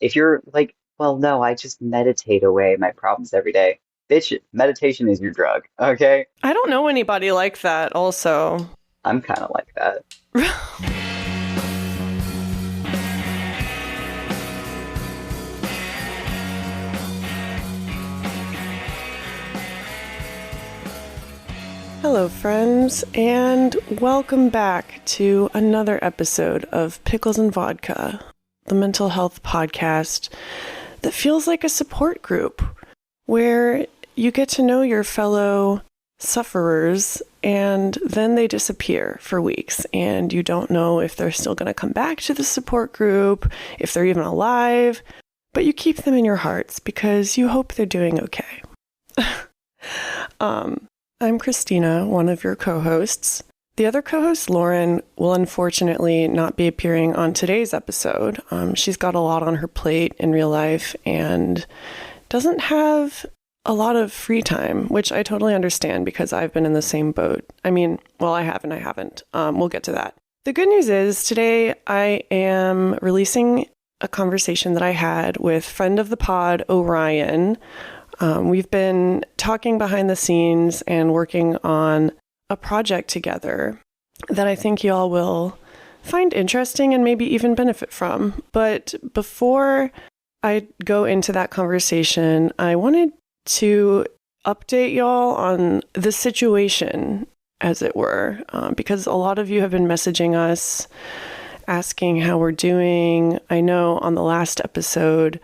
If you're like, well, no, I just meditate away my problems every day. Bitch, meditation is your drug, okay? I don't know anybody like that, also. I'm kind of like that. Hello, friends, and welcome back to another episode of Pickles and Vodka, the mental health podcast that feels like a support group where you get to know your fellow sufferers and then they disappear for weeks and you don't know if they're still going to come back to the support group, if they're even alive, but you keep them in your hearts because you hope they're doing okay. I'm Christina, one of your co-hosts. The other co-host, Lauren, will unfortunately not be appearing on today's episode. She's got a lot on her plate in real life and doesn't have a lot of free time, which I totally understand because I've been in the same boat. I mean, well, I have and I haven't. We'll get to that. The good news is today I am releasing a conversation that I had with friend of the pod, Orion. We've been talking behind the scenes and working on a project together that I think y'all will find interesting and maybe even benefit from. But before I go into that conversation, I wanted to update y'all on the situation, as it were, because a lot of you have been messaging us asking how we're doing. I know on the last episode,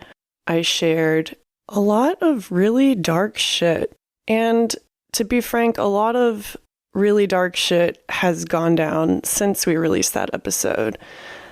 I shared a lot of really dark shit. And to be frank, a lot of really dark shit has gone down since we released that episode.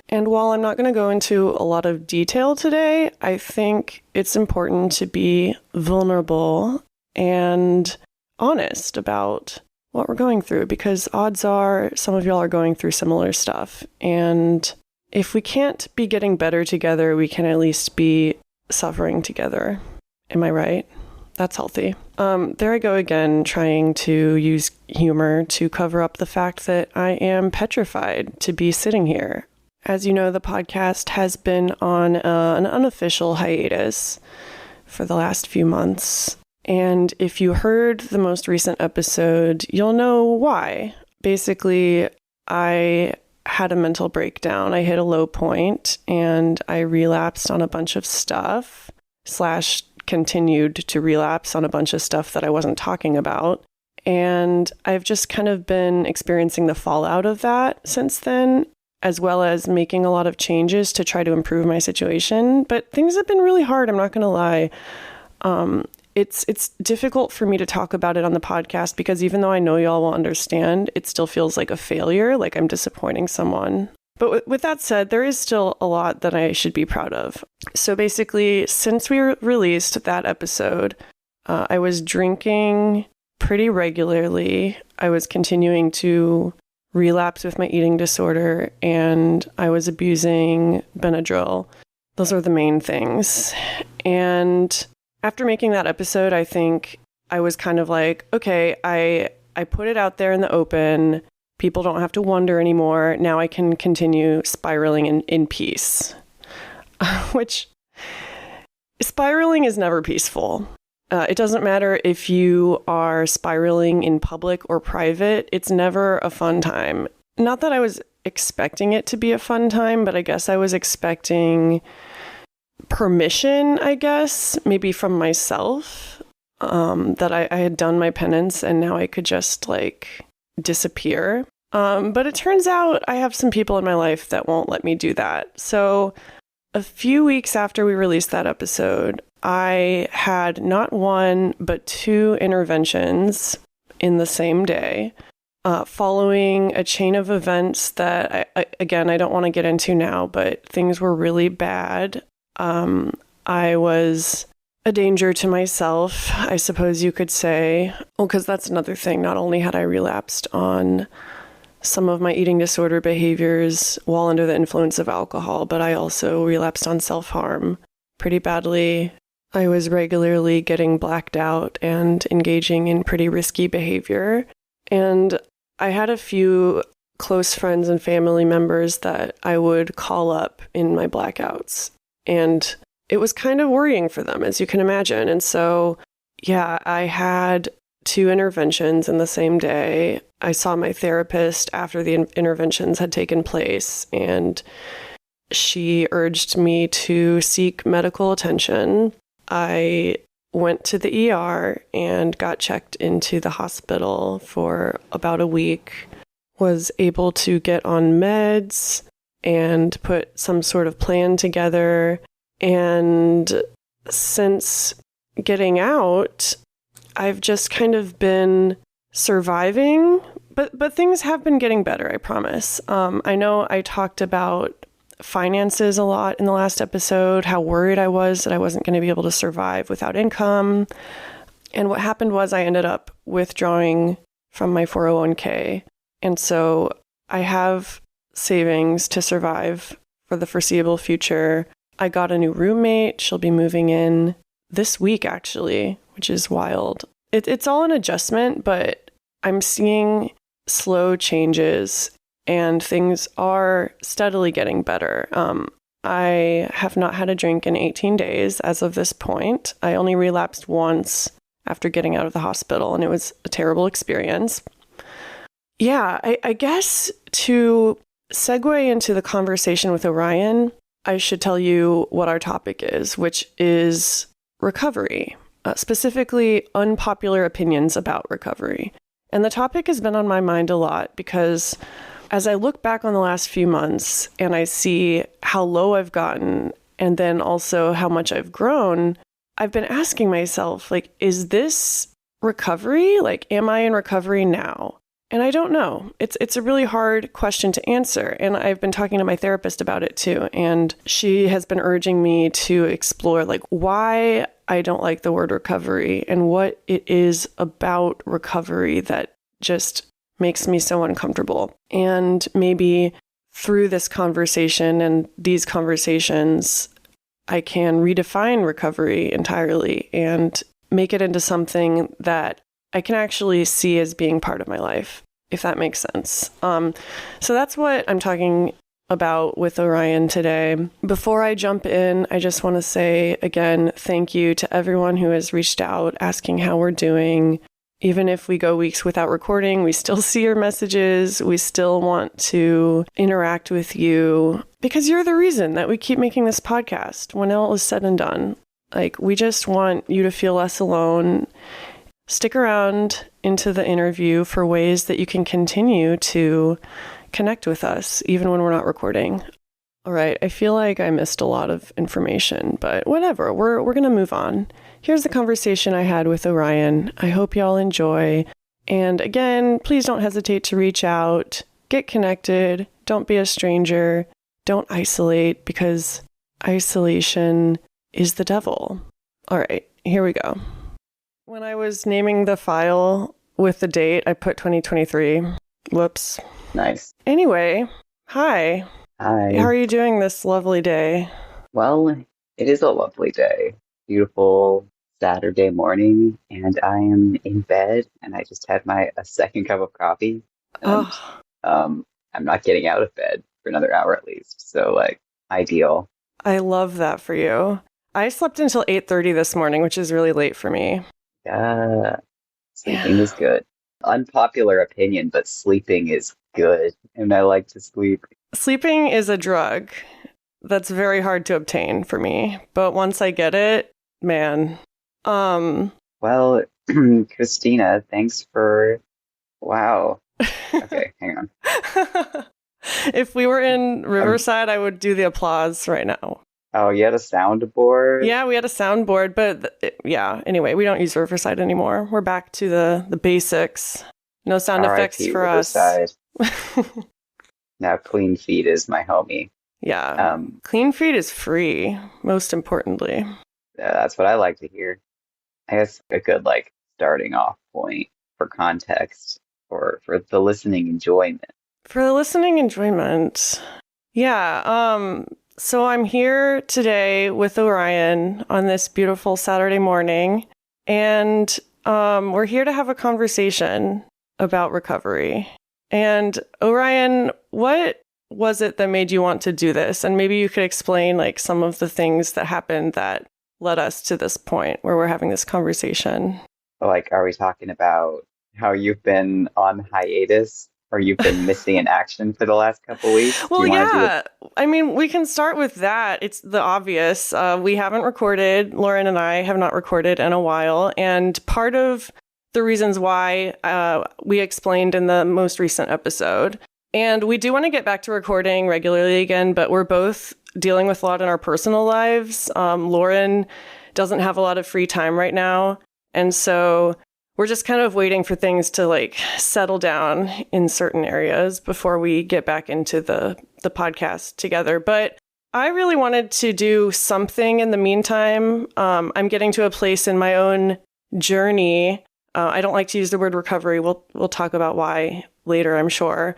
And while I'm not going to go into a lot of detail today, I think it's important to be vulnerable and honest about what we're going through, because odds are some of y'all are going through similar stuff. And if we can't be getting better together, we can at least be suffering together. Am I right? That's healthy. There I go again, trying to use humor to cover up the fact that I am petrified to be sitting here. As you know, the podcast has been on an unofficial hiatus for the last few months. And if you heard the most recent episode, you'll know why. Basically, I had a mental breakdown. I hit a low point and I relapsed on a bunch of stuff, / continued to relapse on a bunch of stuff that I wasn't talking about. And I've just kind of been experiencing the fallout of that since then, as well as making a lot of changes to try to improve my situation. But things have been really hard, I'm not going to lie. It's difficult for me to talk about it on the podcast because even though I know y'all will understand, it still feels like a failure, like I'm disappointing someone. But with that said, there is still a lot that I should be proud of. So basically, since we released that episode, I was drinking pretty regularly. I was continuing to relapse with my eating disorder, and I was abusing Benadryl. Those are the main things. And after making that episode, I think I was kind of like, okay, I put it out there in the open. People don't have to wonder anymore. Now I can continue spiraling in peace. Which, spiraling is never peaceful. It doesn't matter if you are spiraling in public or private. It's never a fun time. Not that I was expecting it to be a fun time, but I guess I was expecting permission, I guess, maybe from myself, that I had done my penance and now I could just disappear. But it turns out I have some people in my life that won't let me do that. So a few weeks after we released that episode, I had not one, but 2 interventions in the same day, following a chain of events that, I don't want to get into now, but things were really bad. I was a danger to myself, I suppose you could say. Well, because that's another thing. Not only had I relapsed on some of my eating disorder behaviors while under the influence of alcohol, but I also relapsed on self-harm pretty badly. I was regularly getting blacked out and engaging in pretty risky behavior. And I had a few close friends and family members that I would call up in my blackouts. And it was kind of worrying for them, as you can imagine. And so, yeah, I had 2 interventions in the same day. I saw my therapist after the interventions had taken place, and she urged me to seek medical attention. I went to the ER and got checked into the hospital for about a week, was able to get on meds and put some sort of plan together. And since getting out, I've just kind of been surviving, but things have been getting better, I promise. I know I talked about finances a lot in the last episode, how worried I was that I wasn't going to be able to survive without income. And what happened was I ended up withdrawing from my 401k. And so I have savings to survive for the foreseeable future. I got a new roommate. She'll be moving in this week, actually, which is wild. It's all an adjustment, but I'm seeing slow changes and things are steadily getting better. I have not had a drink in 18 days as of this point. I only relapsed once after getting out of the hospital, and it was a terrible experience. Yeah, I guess to segue into the conversation with Orion, I should tell you what our topic is, which is recovery, specifically unpopular opinions about recovery. And the topic has been on my mind a lot because as I look back on the last few months and I see how low I've gotten and then also how much I've grown, I've been asking myself, like, is this recovery? Like, am I in recovery now? And I don't know. It's a really hard question to answer. And I've been talking to my therapist about it too. And she has been urging me to explore like why I don't like the word recovery and what it is about recovery that just makes me so uncomfortable. And maybe through this conversation and these conversations, I can redefine recovery entirely and make it into something that I can actually see as being part of my life, if that makes sense. So that's what I'm talking about with Orion today. Before I jump in, I just want to say again, thank you to everyone who has reached out asking how we're doing. Even if we go weeks without recording, we still see your messages. We still want to interact with you because you're the reason that we keep making this podcast when all is said and done. Like, we just want you to feel less alone. Stick around into the interview for ways that you can continue to connect with us, even when we're not recording. All right, I feel like I missed a lot of information, but whatever, we're going to move on. Here's the conversation I had with Orion. I hope y'all enjoy. And again, please don't hesitate to reach out, get connected, don't be a stranger, don't isolate, because isolation is the devil. All right, here we go. When I was naming the file with the date, I put 2023. Whoops. Nice. Anyway, hi. Hi. How are you doing this lovely day? Well, it is a lovely day. Beautiful Saturday morning, and I am in bed, and I just had a second cup of coffee. And I'm not getting out of bed for another hour at least. So, like, ideal. I love that for you. I slept until 8:30 this morning, which is really late for me. Yeah, sleeping is good. Unpopular opinion, but sleeping is good, and I like to sleep. Sleeping is a drug that's very hard to obtain for me, but once I get it, man. Well, Christina, thanks for... Wow. Okay, hang on. If we were in Riverside, I would do the applause right now. Oh, you had a soundboard? Yeah, we had a soundboard, but anyway, we don't use Riverside anymore. We're back to the basics. No sound effects for Riverside. us. Now Clean Feed is my homie. Yeah. Clean Feed is free, most importantly. That's what I like to hear. I guess a good starting off point for context or for the listening enjoyment. For the listening enjoyment. Yeah. So I'm here today with Orion on this beautiful Saturday morning, and we're here to have a conversation about recovery. And Orion, what was it that made you want to do this? And maybe you could explain like some of the things that happened that led us to this point where we're having this conversation. Like, are we talking about how you've been on hiatus or you've been missing in action for the last couple weeks? Do Well, you want to do yeah. I mean, we can start with that. It's the obvious. We haven't recorded. Lauren and I have not recorded in a while. And part of the reasons why we explained in the most recent episode. And we do want to get back to recording regularly again, but we're both dealing with a lot in our personal lives. Lauren doesn't have a lot of free time right now. And so we're just kind of waiting for things to like settle down in certain areas before we get back into the podcast together. But I really wanted to do something in the meantime. I'm getting to a place in my own journey. I don't like to use the word recovery. We'll talk about why later, I'm sure.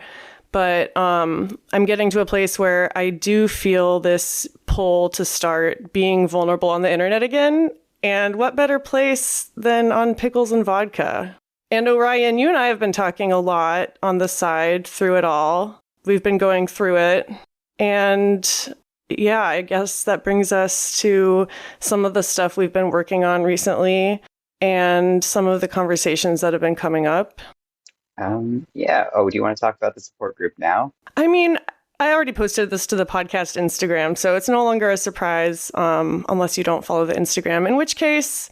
But I'm getting to a place where I do feel this pull to start being vulnerable on the internet again. And what better place than on Pickles and Vodka? And Orion, you and I have been talking a lot on the side through it all. We've been going through it. And yeah, I guess that brings us to some of the stuff we've been working on recently and some of the conversations that have been coming up. Yeah. Oh, do you want to talk about the support group now? I mean, I already posted this to the podcast Instagram, so it's no longer a surprise unless you don't follow the Instagram, in which case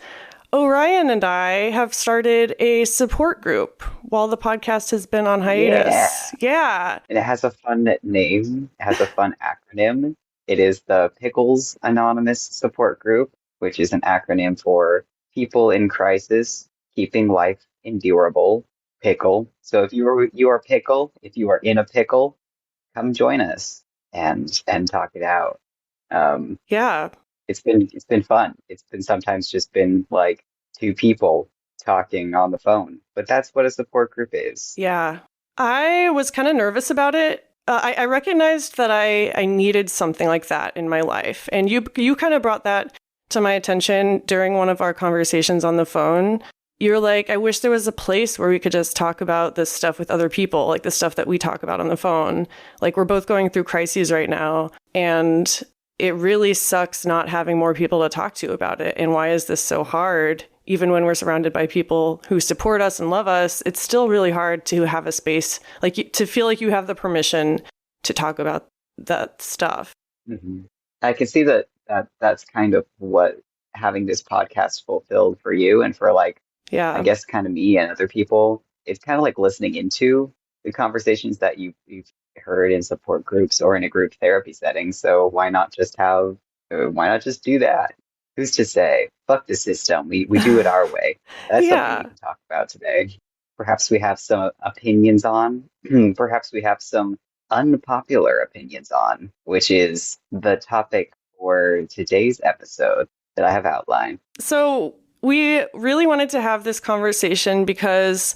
Orion and I have started a support group while the podcast has been on hiatus. Yeah. And it has a fun name. It has a fun acronym. It is the Pickles Anonymous Support Group, which is an acronym for People in Crisis, Keeping Life Endurable, Pickle. So if you are pickle, if you are in a pickle, come join us and talk it out. Yeah. It's been fun. It's been sometimes just been like two people talking on the phone, but that's what a support group is. Yeah. I was kind of nervous about it. I recognized that I needed something like that in my life. And you kind of brought that to my attention during one of our conversations on the phone. You're like, I wish there was a place where we could just talk about this stuff with other people, like the stuff that we talk about on the phone. Like, we're both going through crises right now, and it really sucks not having more people to talk to about it. And why is this so hard? Even when we're surrounded by people who support us and love us, it's still really hard to have a space, like to feel like you have the permission to talk about that stuff. Mm-hmm. I can see that's kind of what having this podcast fulfilled for you and for like, yeah, I guess kind of me and other people. It's kind of like listening into the conversations that you've heard in support groups or in a group therapy setting. So why not just do that? Who's to say? Fuck the system. We do it our way. That's something we can talk about today. Perhaps we have some opinions on. Perhaps we have some unpopular opinions on, which is the topic for today's episode that I have outlined. So we really wanted to have this conversation because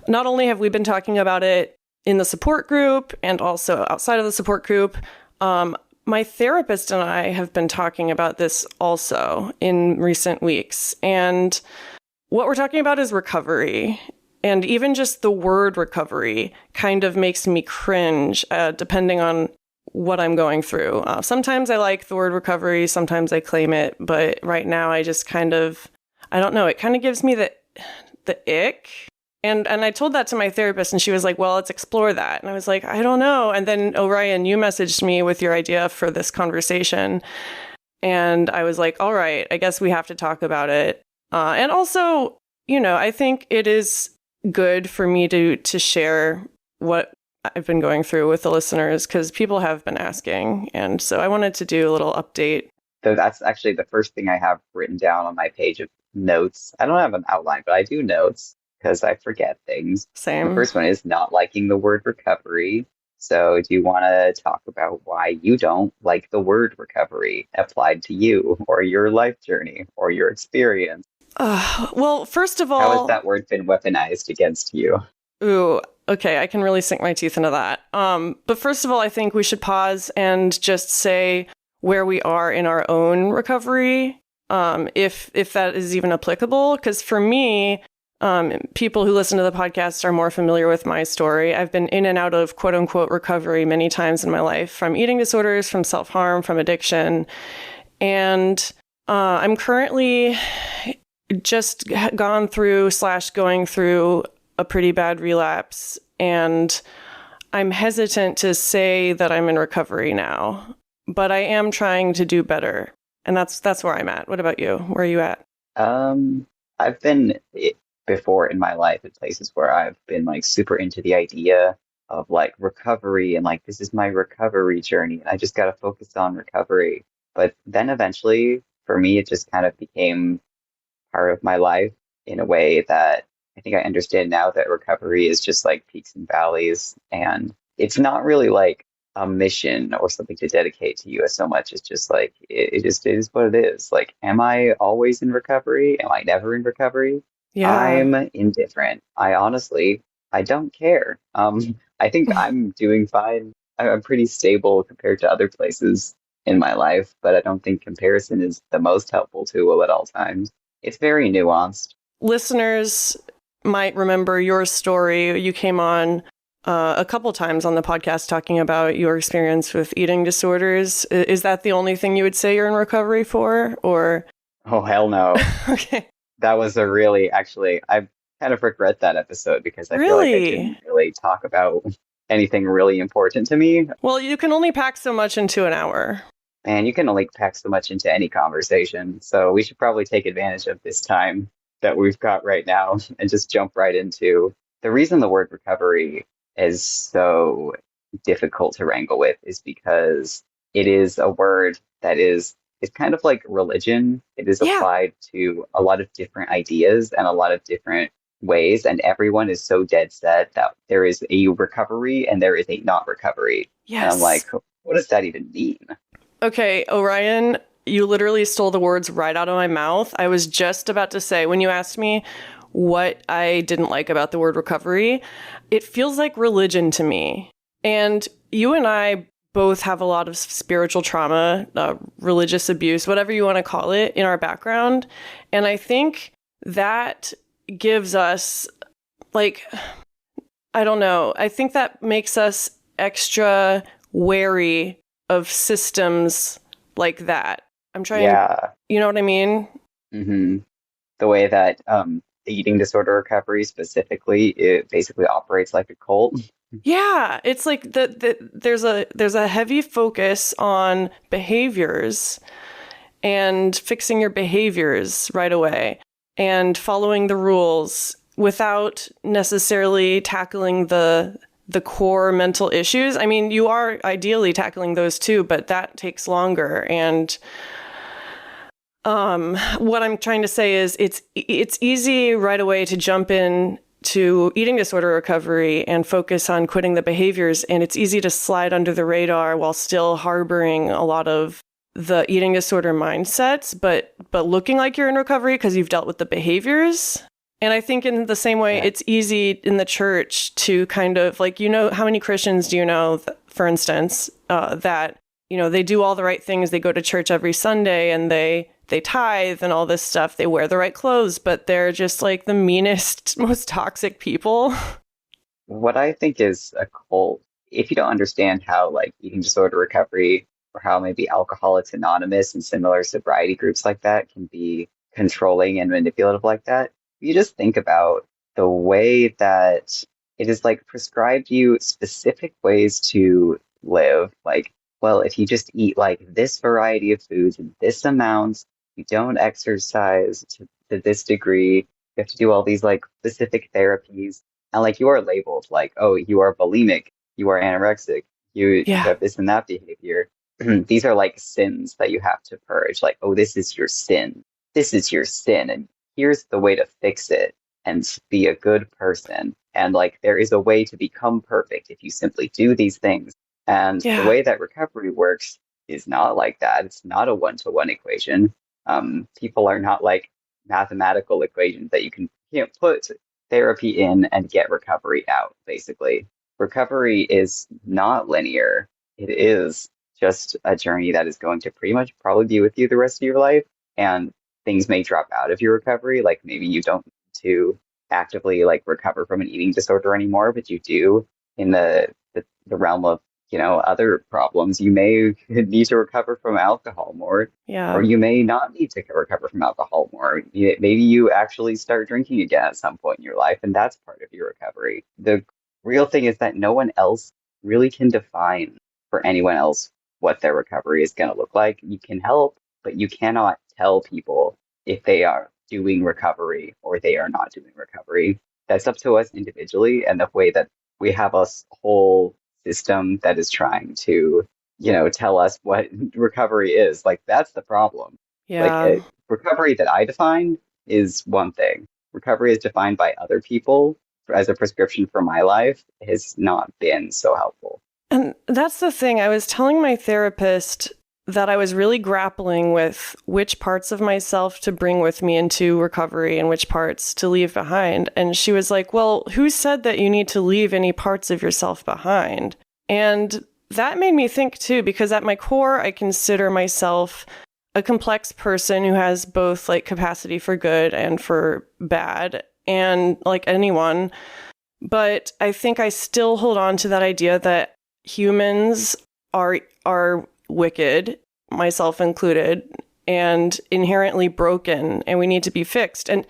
not only have we been talking about it in the support group and also outside of the support group, my therapist and I have been talking about this also in recent weeks. And what we're talking about is recovery. And even just the word recovery kind of makes me cringe, depending on what I'm going through. Sometimes I like the word recovery, sometimes I claim it, but right now I just kind of, I don't know, it kind of gives me the ick. And I told that to my therapist and she was like, well, let's explore that. And I was like, I don't know. And then Orion, you messaged me with your idea for this conversation. And I was like, all right, I guess we have to talk about it. And also, you know, I think it is good for me to share what I've been going through with the listeners because people have been asking. And so I wanted to do a little update. So that's actually the first thing I have written down on my page of notes. I don't have an outline, but I do notes because I forget things. Same. The first one is not liking the word recovery. So do you want to talk about why you don't like the word recovery applied to you or your life journey or your experience? Well, first of all, how has that word been weaponized against you? Ooh, okay, I can really sink my teeth into that. But first of all, I think we should pause and just say where we are in our own recovery, if that is even applicable. Because for me, People who listen to the podcast are more familiar with my story. I've been in and out of quote unquote recovery many times in my life, from eating disorders, from self-harm, from addiction. And I'm currently just gone through / going through a pretty bad relapse. And I'm hesitant to say that I'm in recovery now, but I am trying to do better. And that's where I'm at. What about you? Where are you at? I've been before in my life at places where I've been like super into the idea of like recovery and like this is my recovery journey and I just got to focus on recovery. But then eventually, for me, it just kind of became part of my life in a way that I think I understand now that recovery is just like peaks and valleys. And it's not really like a mission or something to dedicate to you as so much as just like it just is what it is. Like, am I always in recovery? Am I never in recovery? Yeah. I'm indifferent. I don't care. I think I'm doing fine. I'm pretty stable compared to other places in my life, but I don't think comparison is the most helpful tool at all times. It's very nuanced. Listeners might remember your story. You came on a couple times on the podcast talking about your experience with eating disorders. Is that the only thing you would say you're in recovery for? Or Oh, hell no. okay. That was a really, actually, I kind of regret that episode because I feel like I Really? didn't really talk about anything really important to me. Well, you can only pack so much into an hour. And you can only pack so much into any conversation. So we should probably take advantage of this time that we've got right now and just jump right into the reason the word recovery is so difficult to wrangle with is because it is a word that is it's kind of like religion. It is Yeah. applied to a lot of different ideas and a lot of different ways, and everyone is so dead set that there is a recovery and there is a not recovery. And I'm like, Yes. what does that even mean? Okay, Orion, you literally stole the words right out of my mouth. I was just about to say, when you asked me what I didn't like about the word recovery, it feels like religion to me. And you and I both have a lot of spiritual trauma, religious abuse, whatever you want to call it, in our background. And I think that gives us, like, I don't know, I think that makes us extra wary of systems like that. I'm trying, Yeah. you know what I mean? hmm The way that the eating disorder recovery specifically, it basically operates like a cult. Yeah, it's like there's a heavy focus on behaviors and fixing your behaviors right away and following the rules without necessarily tackling the core mental issues. I mean, you are ideally tackling those too, but that takes longer. And what I'm trying to say is it's easy right away to jump in to eating disorder recovery and focus on quitting the behaviors. And it's easy to slide under the radar while still harboring a lot of the eating disorder mindsets, but looking like you're in recovery because you've dealt with the behaviors. And I think in the same way, Yeah. it's easy in the church to kind of like, how many Christians do you know, for instance, that, they do all the right things. They go to church every Sunday and they tithe and all this stuff. They wear the right clothes, but they're just like the meanest, most toxic people. What I think is a cult, if you don't understand how like eating disorder recovery or how maybe Alcoholics Anonymous and similar sobriety groups like that can be controlling and manipulative like that, you just think about the way that it is like prescribed you specific ways to live. Like, well, if you just eat like this variety of foods in this amount, you don't exercise to this degree, you have to do all these like specific therapies. And like you are labeled like, oh, you are bulimic, you are anorexic, you Yeah. have this and that behavior. These are like sins that you have to purge. Like, oh, this is your sin. This is your sin. And here's the way to fix it and be a good person. And like there is a way to become perfect if you simply do these things. And the Yeah. way that recovery works is not like that. It's not a one-to-one equation. People are not like mathematical equations that you can put therapy in and get recovery out, basically. Recovery is not linear. It is just a journey that is going to pretty much probably be with you the rest of your life. And things may drop out of your recovery, like maybe you don't need to actively like recover from an eating disorder anymore, but you do in the realm of, other problems. You may need to recover from alcohol more, or Yeah. you may not need to recover from alcohol more. Maybe you actually start drinking again at some point in your life, and that's part of your recovery. The real thing is that no one else really can define for anyone else what their recovery is going to look like. You can help, but you cannot tell people if they are doing recovery or they are not doing recovery. That's up to us individually, and the way that we have a whole system that is trying to, tell us what recovery is. Like, that's the problem. Like, Yeah. recovery that I define is one thing. Recovery is defined by other people as a prescription for my life has not been so helpful. And that's the thing. I was telling my therapist that I was really grappling with which parts of myself to bring with me into recovery and which parts to leave behind. And she was like, well, who said that you need to leave any parts of yourself behind? And that made me think too, because at my core, I consider myself a complex person who has both like capacity for good and for bad, and like anyone. But I think I still hold on to that idea that humans are wicked, myself included, and inherently broken, and we need to be fixed. And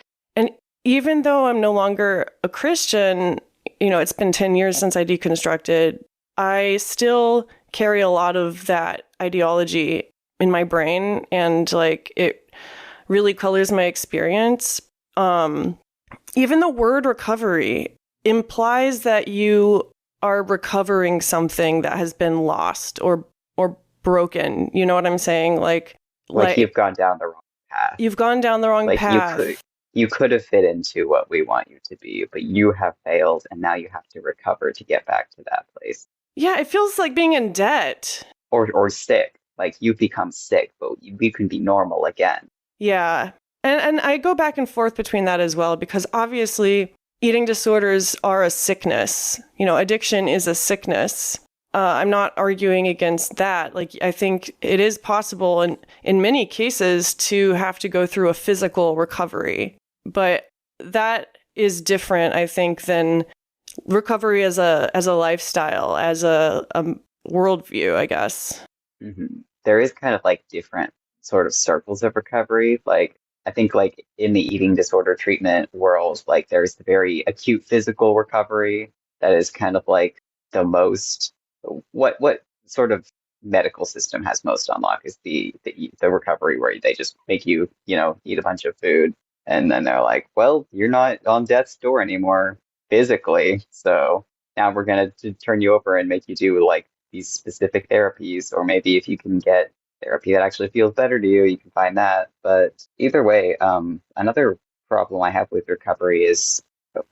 even though I'm no longer a Christian, it's been 10 years since I deconstructed, I still carry a lot of that ideology in my brain, and like it really colors my experience. Even the word recovery implies that you are recovering something that has been lost or broken. You know what I'm saying? Like you've gone down the wrong path. You've gone down the wrong path. You could have fit into what we want you to be, but you have failed, and now you have to recover to get back to that place. Yeah, it feels like being in debt. Or sick. Like, you've become sick, but we can be normal again. Yeah. And I go back and forth between that as well, because obviously eating disorders are a sickness. Addiction is a sickness. I'm not arguing against that. Like, I think it is possible in many cases to have to go through a physical recovery. But that is different, I think, than recovery as a lifestyle, as a worldview, I guess. Mm-hmm. There is kind of like different sort of circles of recovery. Like, I think like in the eating disorder treatment world, like there's the very acute physical recovery that is kind of like the most, what sort of medical system has most unlock is the recovery where they just make you, eat a bunch of food, and then they're like, well, you're not on death's door anymore physically, so now we're going to turn you over and make you do like these specific therapies, or maybe if you can get therapy that actually feels better to you, you can find that. But either way, another problem I have with recovery is,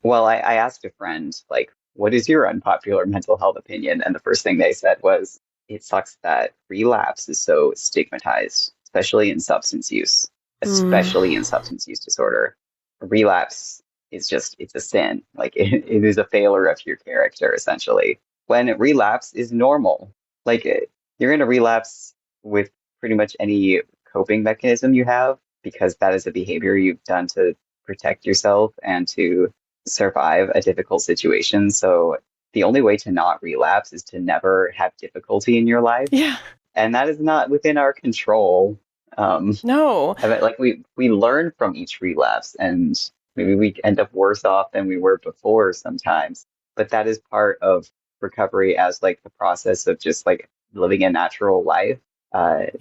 well, I asked a friend, like, what is your unpopular mental health opinion? And the first thing they said was, it sucks that relapse is so stigmatized, especially in substance use, especially in substance use disorder. Relapse is just, it's a sin. Like, it is a failure of your character, essentially. When relapse is normal. Like, you're going to relapse with pretty much any coping mechanism you have, because that is a behavior you've done to protect yourself and to survive a difficult situation. So the only way to not relapse is to never have difficulty in your life. Yeah. And that is not within our control. No. Like, we learn from each relapse, and maybe we end up worse off than we were before sometimes. But that is part of recovery as like the process of just like living a natural life.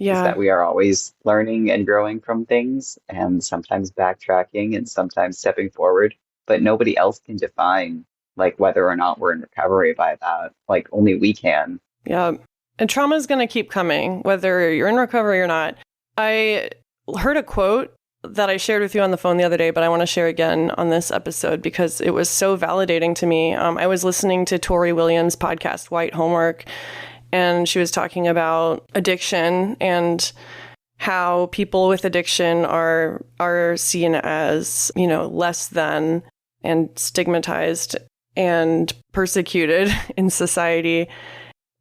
Is that we are always learning and growing from things, and sometimes backtracking and sometimes stepping forward. But nobody else can define like whether or not we're in recovery by that. Like, only we can. Yeah. And trauma is going to keep coming, whether you're in recovery or not. I heard a quote that I shared with you on the phone the other day, but I want to share again on this episode because it was so validating to me. I was listening to Tori Williams' podcast, White Homework, and she was talking about addiction and how people with addiction are seen as, less than and stigmatized and persecuted in society.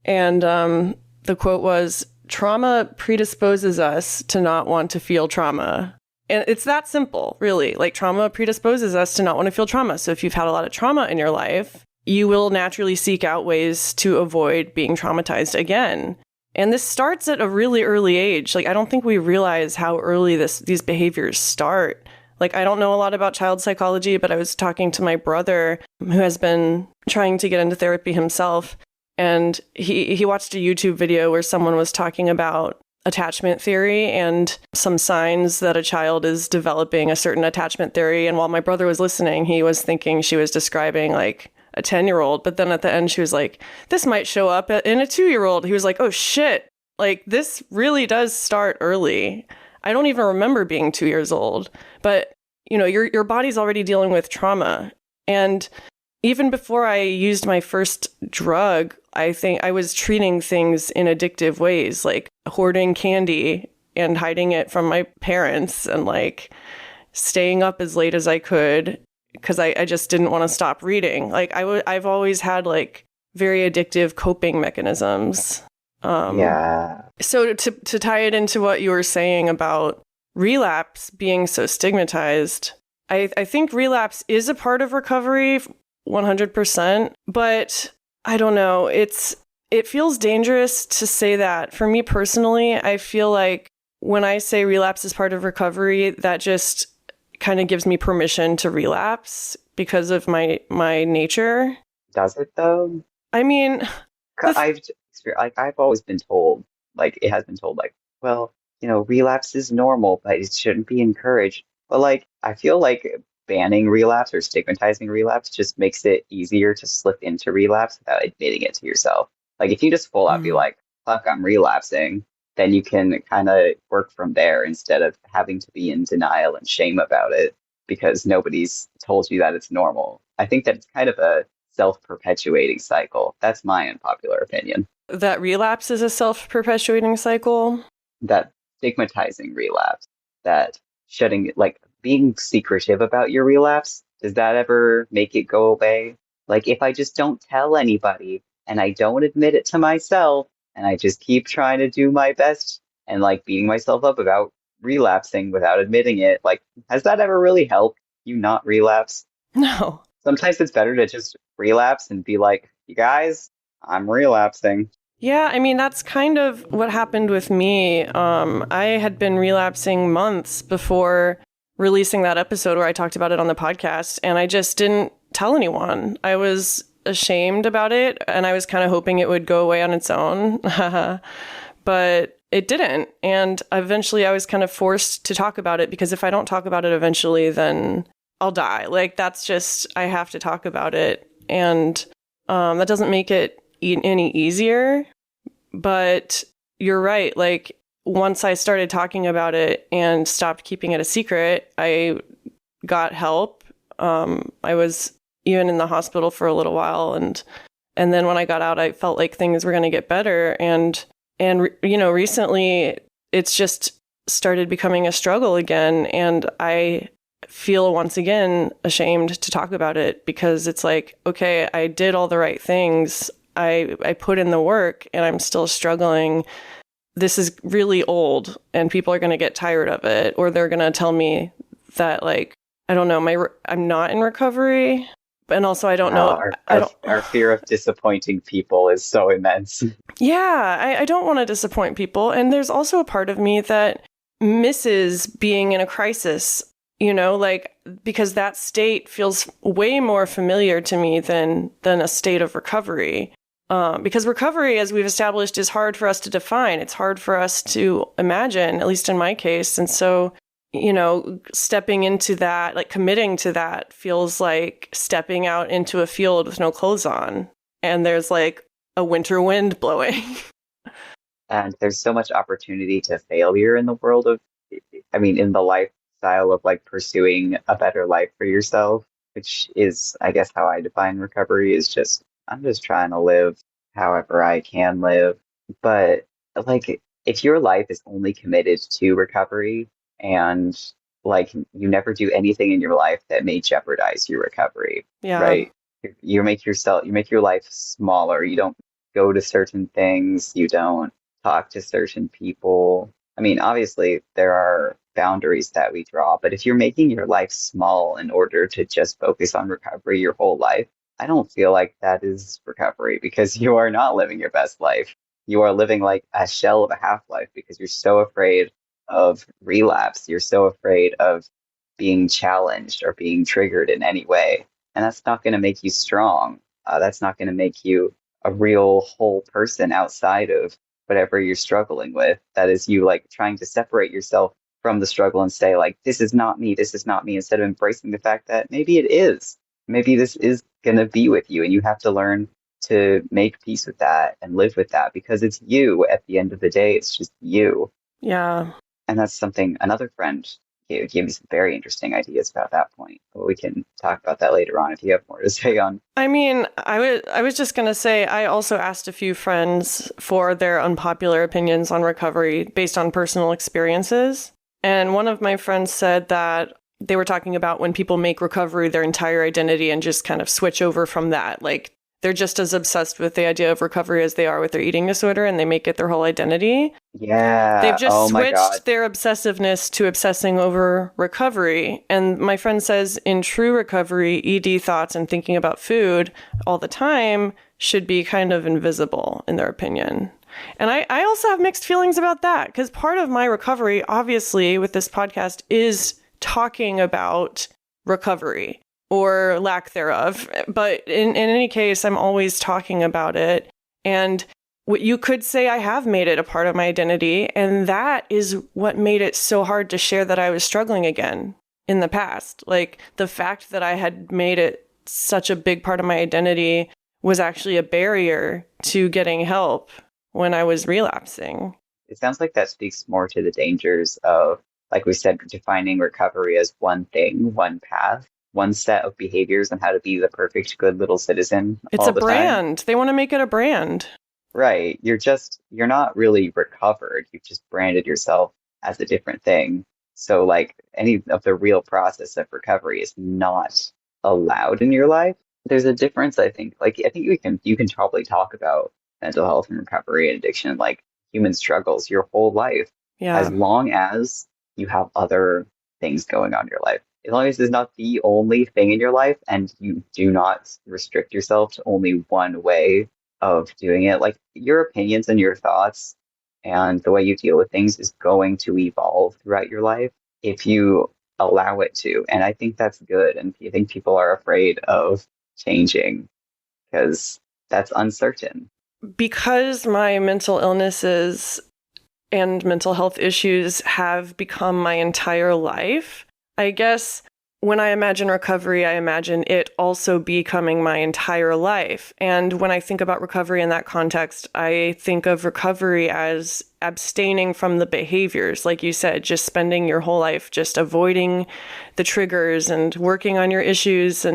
And the quote was, trauma predisposes us to not want to feel trauma. And it's that simple, really. Like, trauma predisposes us to not want to feel trauma. So if you've had a lot of trauma in your life, you will naturally seek out ways to avoid being traumatized again. And this starts at a really early age. Like, I don't think we realize how early these behaviors start. Like, I don't know a lot about child psychology, but I was talking to my brother who has been trying to get into therapy himself. And he watched a YouTube video where someone was talking about attachment theory and some signs that a child is developing a certain attachment theory. And while my brother was listening, he was thinking she was describing like a 10-year-old. But then at the end, she was like, this might show up in a 2-year-old. He was like, oh shit, like this really does start early. I don't even remember being 2 years old, but you know, your body's already dealing with trauma. And even before I used my first drug, I think I was treating things in addictive ways, like hoarding candy and hiding it from my parents and like staying up as late as I could because I just didn't want to stop reading. Like I've always had like very addictive coping mechanisms. Yeah. So to tie it into what you were saying about relapse being so stigmatized, I think relapse is a part of recovery 100%, but I don't know. It feels dangerous to say that. For me personally, I feel like when I say relapse is part of recovery, that just kind of gives me permission to relapse because of my nature. Does it though? I mean, I've always been told, like it has been told, like, well, you know, relapse is normal, but it shouldn't be encouraged. But like, I feel like banning relapse or stigmatizing relapse just makes it easier to slip into relapse without admitting it to yourself. Like if you just full out be like, fuck, I'm relapsing, then you can kind of work from there instead of having to be in denial and shame about it because nobody's told you that it's normal. I think that it's kind of a self-perpetuating cycle. That's my unpopular opinion. That relapse is a self-perpetuating cycle. That stigmatizing relapse, that shutting, like being secretive about your relapse, does that ever make it go away? Like if I just don't tell anybody and I don't admit it to myself and I just keep trying to do my best and like beating myself up about relapsing without admitting it, like has that ever really helped you not relapse? No. Sometimes it's better to just relapse and be like, you guys, I'm relapsing. Yeah, I mean, that's kind of what happened with me. I had been relapsing months before releasing that episode where I talked about it on the podcast, and I just didn't tell anyone. I was ashamed about it, and I was kind of hoping it would go away on its own. But it didn't. And eventually I was kind of forced to talk about it because if I don't talk about it eventually, then I'll die. Like, that's just, I have to talk about it. And that doesn't make it any easier. But you're right. Like, once I started talking about it and stopped keeping it a secret, I got help. I was even in the hospital for a little while. And then when I got out, I felt like things were going to get better. And you know, recently it's just started becoming a struggle again. And I feel once again ashamed to talk about it because it's like, okay, I did all the right things. I put in the work and I'm still struggling. This is really old and people are going to get tired of it, or they're going to tell me that, like, I don't know, I'm not in recovery. And also, I don't know. Our fear of disappointing people is so immense. Yeah, I don't want to disappoint people. And there's also a part of me that misses being in a crisis, you know, like, because that state feels way more familiar to me than a state of recovery. Because recovery, as we've established, is hard for us to define. It's hard for us to imagine, at least in my case. And so, you know, stepping into that, like committing to that, feels like stepping out into a field with no clothes on. And there's like a winter wind blowing. And there's so much opportunity to failure in the world of, I mean, in the lifestyle of like pursuing a better life for yourself, which is, I guess, how I define recovery is just, I'm just trying to live however I can live. But like, if your life is only committed to recovery and like you never do anything in your life that may jeopardize your recovery, Yeah. right? You make your life smaller. You don't go to certain things. You don't talk to certain people. I mean, obviously there are boundaries that we draw. But if you're making your life small in order to just focus on recovery your whole life, I don't feel like that is recovery because you are not living your best life. You are living like a shell of a half life because you're so afraid of relapse. You're so afraid of being challenged or being triggered in any way. And that's not going to make you strong. That's not going to make you a real whole person outside of whatever you're struggling with. That is you like trying to separate yourself from the struggle and say, like, this is not me, this is not me, instead of embracing the fact that maybe it is. Maybe this is going to be with you, and you have to learn to make peace with that and live with that because it's you at the end of the day. It's just you. Yeah. And that's something another friend gave me some very interesting ideas about that point. But we can talk about that later on if you have more to say on. I mean, I was just going to say, I also asked a few friends for their unpopular opinions on recovery based on personal experiences. And one of my friends said that they were talking about when people make recovery their entire identity and just kind of switch over from that. Like, they're just as obsessed with the idea of recovery as they are with their eating disorder, and they make it their whole identity. They've Yeah. just Oh my God. switched their obsessiveness to obsessing over recovery. And my friend says in true recovery, ED thoughts and thinking about food all the time should be kind of invisible, in their opinion. And I also have mixed feelings about that, because part of my recovery, obviously, with this podcast is talking about recovery or lack thereof. But in any case, I'm always talking about it. And what you could say, I have made it a part of my identity. And that is what made it so hard to share that I was struggling again in the past. Like, the fact that I had made it such a big part of my identity was actually a barrier to getting help when I was relapsing. It sounds like that speaks more to the dangers of, like we said, defining recovery as one thing, one path, one set of behaviors, and how to be the perfect good little citizen It's all a the time. brand. They want to make it a brand. Right. You're not really recovered. You've just branded yourself as a different thing. So, like, any of the real process of recovery is not allowed in your life. There's a difference, I think. Like, I think you can probably talk about mental health and recovery and addiction, like human struggles, your whole life, as Yeah. long as you have other things going on in your life. As long as it's not the only thing in your life and you do not restrict yourself to only one way of doing it. Like, your opinions and your thoughts and the way you deal with things is going to evolve throughout your life if you allow it to. And I think that's good. And I think people are afraid of changing because that's uncertain. Because my mental illnesses and mental health issues have become my entire life, I guess when I imagine recovery, I imagine it also becoming my entire life. And when I think about recovery in that context, I think of recovery as abstaining from the behaviors, like you said, just spending your whole life just avoiding the triggers and working on your issues.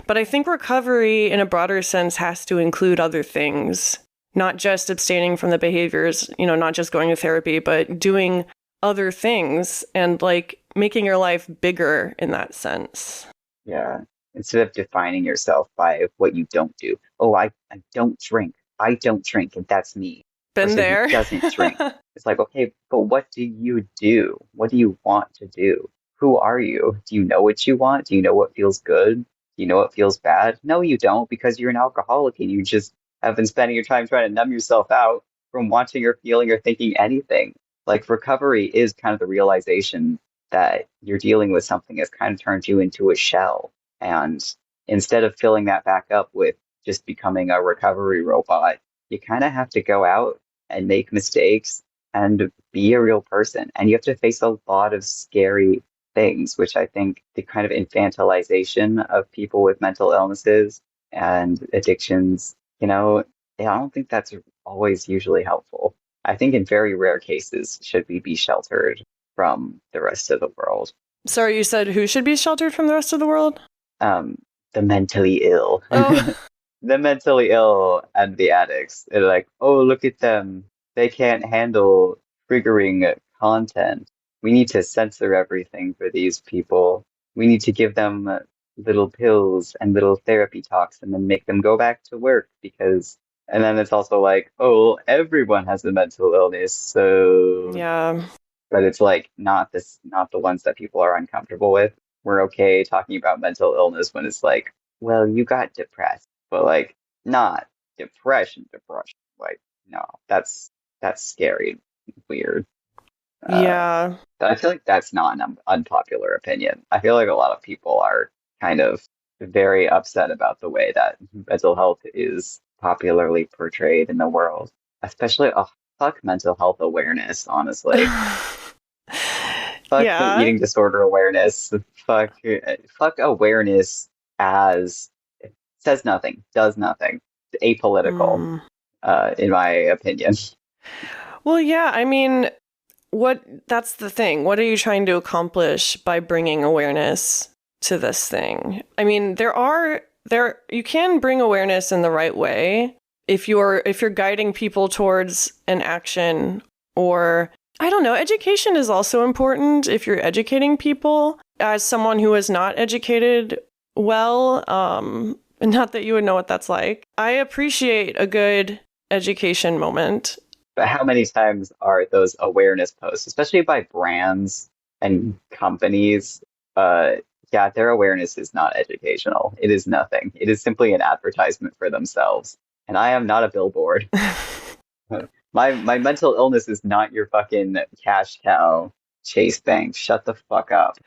But I think recovery in a broader sense has to include other things, not just abstaining from the behaviors, not just going to therapy, but doing other things and like making your life bigger in that sense. Yeah. Instead of defining yourself by what you don't do. Oh, I don't drink. I don't drink, and that's me. Been Person who there. doesn't drink. It's like, okay, but what do you do? What do you want to do? Who are you? Do you know what you want? Do you know what feels good? Do you know what feels bad? No, you don't, because you're an alcoholic and you just have been spending your time trying to numb yourself out from wanting or feeling or thinking anything. Like, recovery is kind of the realization that you're dealing with something that's kind of turned you into a shell. And instead of filling that back up with just becoming a recovery robot, you kind of have to go out and make mistakes and be a real person. And you have to face a lot of scary things, which I think the kind of infantilization of people with mental illnesses and addictions, I don't think that's always usually helpful. I think in very rare cases should we be sheltered from the rest of the world. Sorry, you said who should be sheltered from the rest of the world? Um, the mentally ill. Oh, The mentally ill and the addicts. They're like, oh, look at them. They can't handle triggering content. We need to censor everything for these people. We need to give them little pills and little therapy talks and then make them go back to work because, and then it's also like, oh, everyone has a mental illness. So yeah. but it's like not the ones that people are uncomfortable with. We're okay talking about mental illness when it's like, well, you got depressed, but like not depression. Like, no, that's scary, and weird. Uh, Yeah. but I feel like that's not an unpopular opinion. I feel like a lot of people are kind of very upset about the way that mental health is popularly portrayed in the world, especially, oh, fuck mental health awareness, honestly. Fuck Yeah. eating disorder awareness. Fuck awareness as it says nothing, does nothing. Apolitical, Mm. in my opinion. Well, yeah, I mean, what that's the thing. What are you trying to accomplish by bringing awareness to this thing? I mean, there you can bring awareness in the right way if you're guiding people towards an action, or I don't know, education is also important if you're educating people. As someone who is not educated well, not that you would know what that's like. I appreciate a good education moment. But how many times are those awareness posts, especially by brands and companies? Uh, yeah, their awareness is not educational. It is nothing. It is simply an advertisement for themselves. And I am not a billboard. My mental illness is not your fucking cash cow, Chase Bank. Shut the fuck up.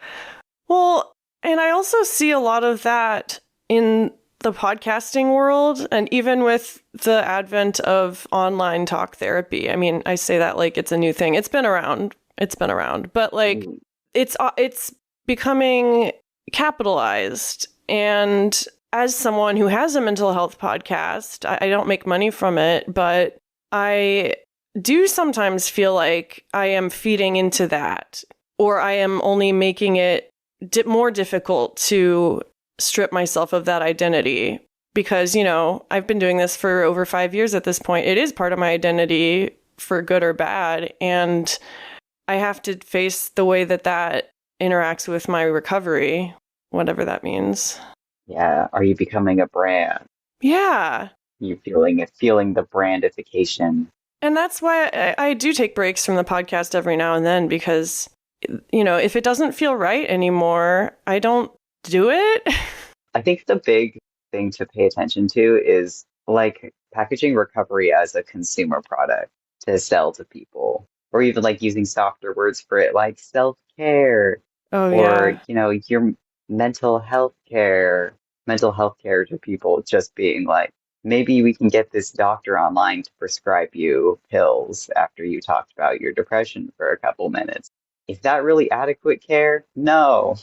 Well, and I also see a lot of that in the podcasting world and even with the advent of online talk therapy. I mean, I say that like it's a new thing. It's been around. It's been around, but like Mm. it's becoming capitalized. And as someone who has a mental health podcast, I don't make money from it, but I do sometimes feel like I am feeding into that, or I am only making it more difficult to strip myself of that identity because, I've been doing this for over 5 years at this point. It is part of my identity for good or bad. And I have to face the way that that interacts with my recovery, whatever that means. Yeah, are you becoming a brand? Yeah. You feeling the brandification? And that's why I do take breaks from the podcast every now and then because, if it doesn't feel right anymore, I don't do it. I think the big thing to pay attention to is like packaging recovery as a consumer product to sell to people, or even like using softer words for it, like self-care Oh, or, yeah. your mental health care, mental health care to people just being like, maybe we can get this doctor online to prescribe you pills after you talked about your depression for a couple minutes. Is that really adequate care? No.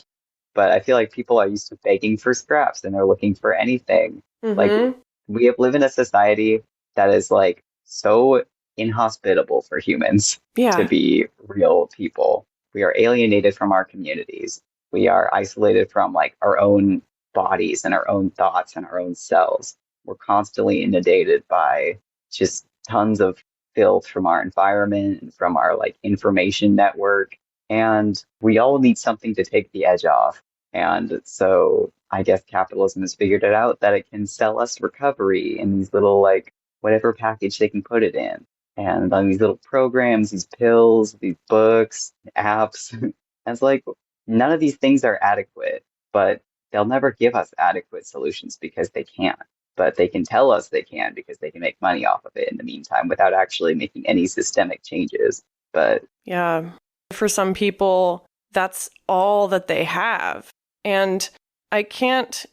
But I feel like people are used to begging for scraps and they're looking for anything. Like Mm-hmm. live in a society that is like so inhospitable for humans to Yeah. be real people. We are alienated from our communities. We are isolated from like our own bodies and our own thoughts and our own selves. We're constantly inundated by just tons of filth from our environment and from our like information network. And we all need something to take the edge off. And so I guess capitalism has figured it out that it can sell us recovery in these little like whatever package they can put it in. And on these little programs, these pills, these books, apps. And it's like none of these things are adequate, but they'll never give us adequate solutions because they can't. But they can tell us they can because they can make money off of it in the meantime without actually making any systemic changes. But Yeah. For some people, that's all that they have. And I can't,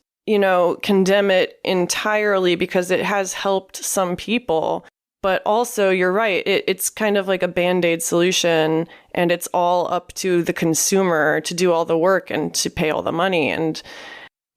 condemn it entirely because it has helped some people. But also, you're right, it's kind of like a Band-Aid solution, and it's all up to the consumer to do all the work and to pay all the money. And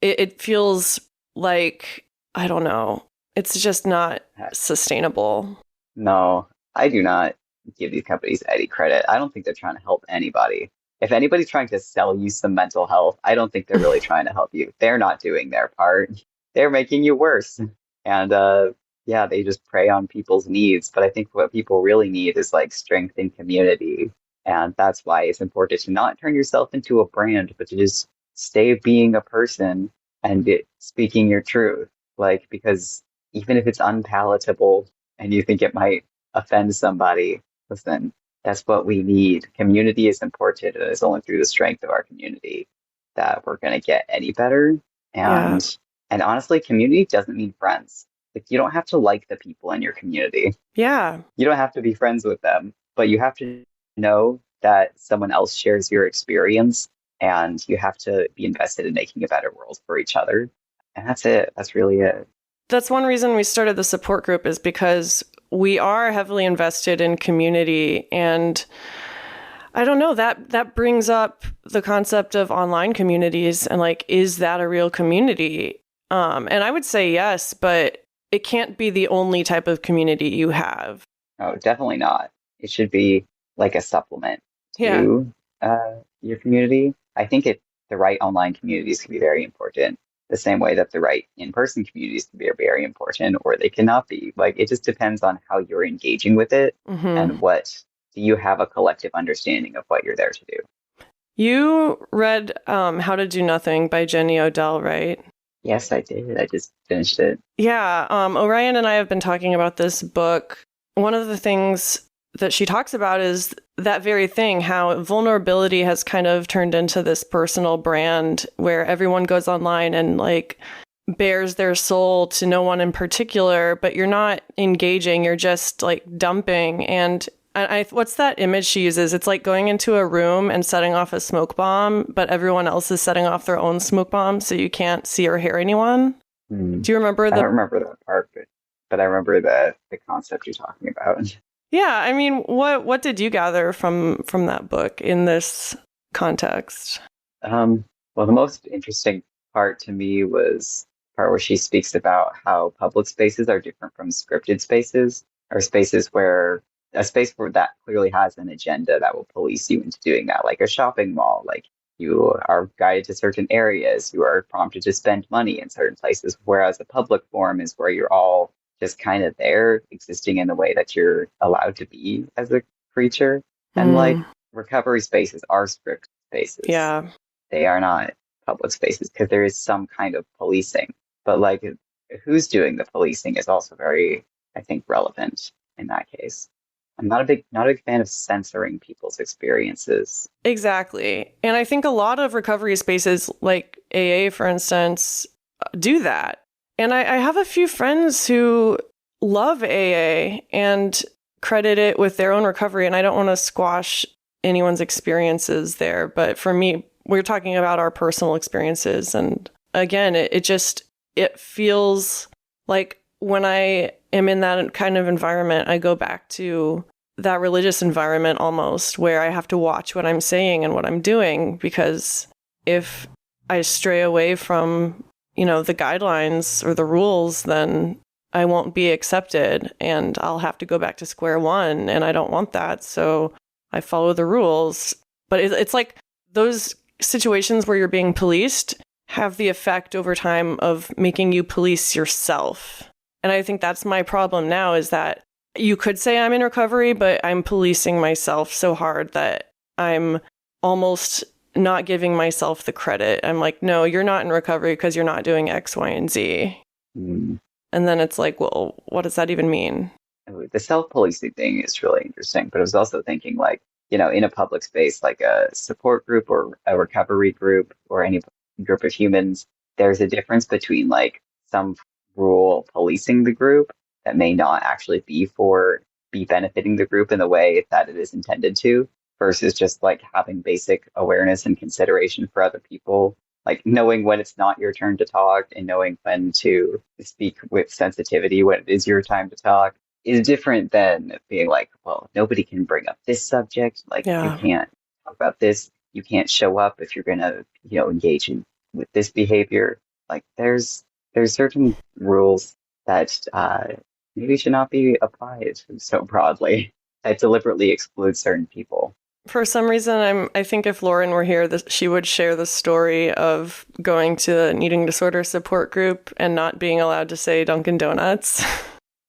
it feels like, I don't know, it's just not sustainable. no, I do not give these companies any credit. I don't think they're trying to help anybody. If anybody's trying to sell you some mental health, I don't think they're really trying to help you. They're not doing their part. They're making you worse. And yeah, they just prey on people's needs. But I think what people really need is like strength and community. And that's why it's important to not turn yourself into a brand, but to just stay being a person and speaking your truth. Like, because even if it's unpalatable and you think it might offend somebody, listen, That's what we need. Community is important, and it's only through the strength of our community that we're going to get any better. Yeah. And honestly, community doesn't mean friends. Like you don't have to like the people in your community. Yeah. You don't have to be friends with them, but you have to know that someone else shares your experience, and you have to be invested in making a better world for each other. And that's it. That's really it. That's one reason we started the support group, is because we are heavily invested in community. And I don't know, that brings up the concept of online communities and like, is that a real community? And I would say yes, but it can't be the only type of community you have. No, definitely not. It should be like a supplement Yeah. to your community. I think the right online communities can be very important, the same way that the right in-person communities can be very important, or they cannot be. Like it just depends on how you're engaging with it Hmm. and what do you have a collective understanding of what you're there to do. You read How to Do Nothing by Jenny Odell, right? Yes, I did. I just finished it. Yeah, Orion and I have been talking about this book. One of the things that she talks about is that very thing, how vulnerability has kind of turned into this personal brand where everyone goes online and like bears their soul to no one in particular, but you're not engaging, you're just like dumping. And what's that image she uses? It's like going into a room and setting off a smoke bomb, but everyone else is setting off their own smoke bomb, so you can't see or hear anyone. Hmm. Do you remember I don't the? remember that part, but I remember the concept you're talking about. Yeah, I mean, what did you gather from that book in this context? Um, well, the most interesting part to me was the part where she speaks about how public spaces are different from scripted spaces, or spaces where a space where that clearly has an agenda that will police you into doing that, like a shopping mall, like you are guided to certain areas, you are prompted to spend money in certain places, whereas a public forum is where you're all just kind of there, existing in the way that you're allowed to be as a creature. And like Mm, recovery spaces are script spaces, yeah, they are not public spaces because there is some kind of policing. But like who's doing the policing is also very, I think, relevant in that case. I'm not a big fan of censoring people's experiences. exactly. And I think a lot of recovery spaces, like AA, for instance, do that. And I have a few friends who love AA and credit it with their own recovery. And I don't want to squash anyone's experiences there. But for me, we're talking about our personal experiences. And again, it feels like when I am in that kind of environment, I go back to that religious environment almost, where I have to watch what I'm saying and what I'm doing, because if I stray away from, the guidelines or the rules, then I won't be accepted and I'll have to go back to square one. And I don't want that. So I follow the rules. But it's like those situations where you're being policed have the effect over time of making you police yourself. And I think that's my problem now, is that you could say I'm in recovery, but I'm policing myself so hard that I'm almost not giving myself the credit. I'm like, no, you're not in recovery because you're not doing X, Y, and Z. Mm. And then it's like, well, what does that even mean? The self-policing thing is really interesting, but I was also thinking like, in a public space, like a support group or a recovery group or any group of humans, there's a difference between like some rule policing the group that may not actually be benefiting the group in the way that it is intended to, versus just like having basic awareness and consideration for other people, like knowing when it's not your turn to talk and knowing when to speak with sensitivity when it is your time to talk is different than being like, well, nobody can bring up this subject. Like, you Yeah. can't talk about this. You can't show up if you're gonna, engage with this behavior. Like, there's certain rules that maybe should not be applied so broadly that deliberately exclude certain people. For some reason, I think if Lauren were here, she would share the story of going to an eating disorder support group and not being allowed to say Dunkin' Donuts.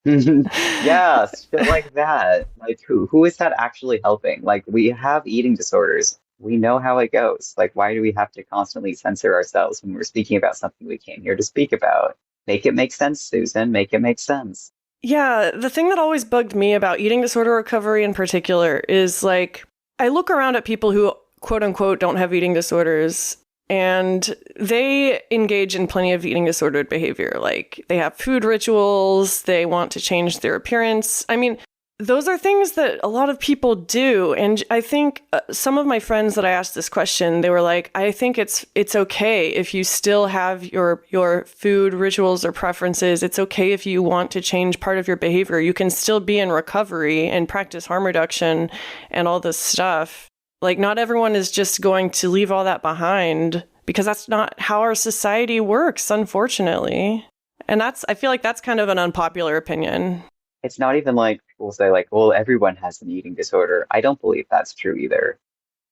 Yeah, shit like that. Like who is that actually helping? Like we have eating disorders. We know how it goes. Like why do we have to constantly censor ourselves when we're speaking about something we came here to speak about? Make it make sense, Susan. Make it make sense. Yeah, the thing that always bugged me about eating disorder recovery in particular is like, I look around at people who quote unquote don't have eating disorders and they engage in plenty of eating disordered behavior. Like they have food rituals, they want to change their appearance. I mean, those are things that a lot of people do. And I think some of my friends that I asked this question, they were like, I think it's okay if you still have your food rituals or preferences. It's okay if you want to change part of your behavior. You can still be in recovery and practice harm reduction and all this stuff. Like, not everyone is just going to leave all that behind because that's not how our society works, unfortunately. And I feel like that's kind of an unpopular opinion. It's not even like people say like, well, everyone has an eating disorder. I don't believe that's true either.